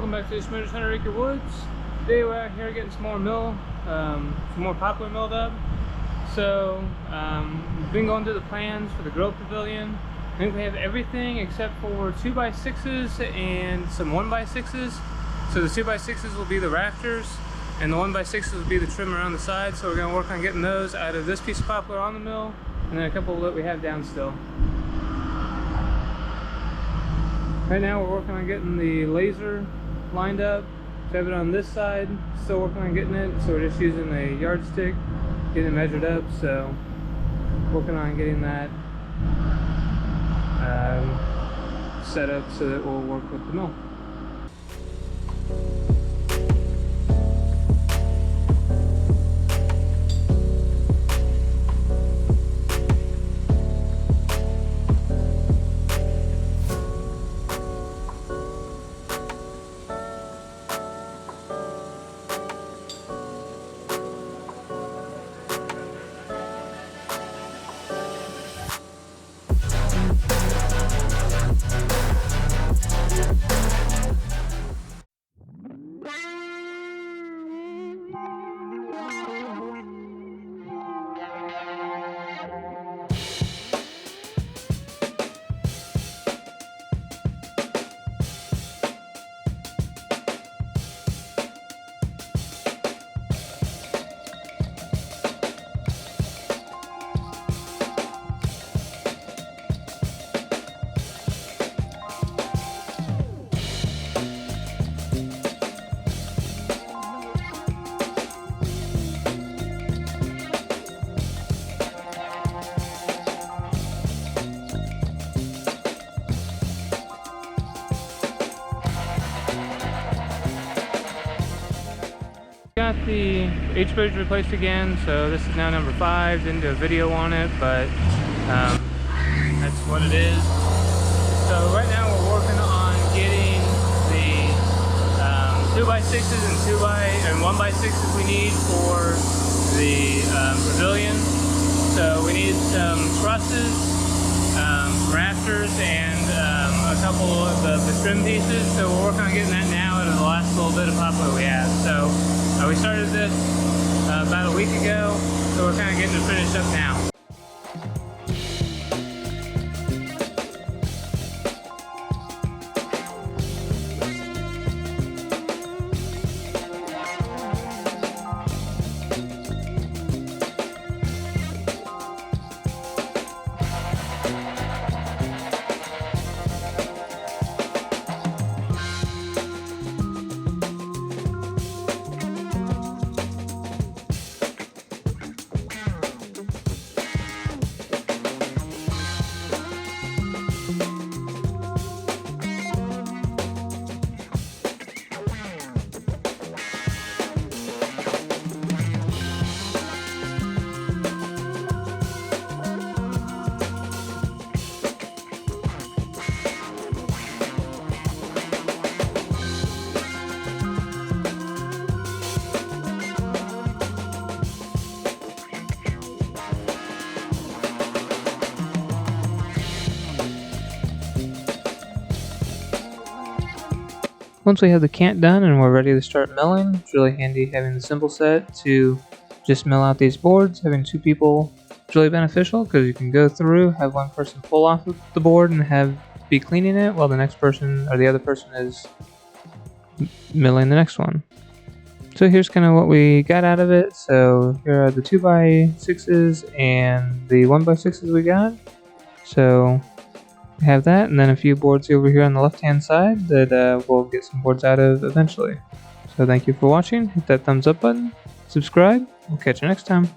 welcome back to the Smoothest 100 Acre Woods. Today we're out here getting some more poplar milled up. So we've been going through the plans for the grow pavilion. I think we have everything except for 2x6s and some 1x6s. So the 2x6s will be the rafters and the 1x6s will be the trim around the side. So we're going to work on getting those out of this piece of poplar on the mill and then a couple that we have down still. Right now we're working on getting the laser lined up. We have it on this side, still working on getting it, so we're just using a yardstick, getting it measured up, so working on getting that set up so that it will work with the mill. Got the H-bridge replaced again, so this is now number 5. Didn't do a video on it, but that's what it is. So right now we're working on getting the 2x6s and 1x6s we need for the pavilion. So we need some trusses, rafters, and a couple of the trim pieces. So we're working on getting that now out of the last little bit of poplar we have. So we started this about a week ago, so we're kind of getting it finished up now. Once we have the cant done and we're ready to start milling, it's really handy having the simple set to just mill out these boards. Having 2 people is really beneficial because you can go through, have one person pull off of the board and be cleaning it while the next person or the other person is milling the next one. So here's kind of what we got out of it. So here are the 2x6s and the 1x6s we got. So we have that, and then a few boards over here on the left hand side that we'll get some boards out of eventually. So thank you for watching. Hit that thumbs up button, subscribe. We'll catch you next time.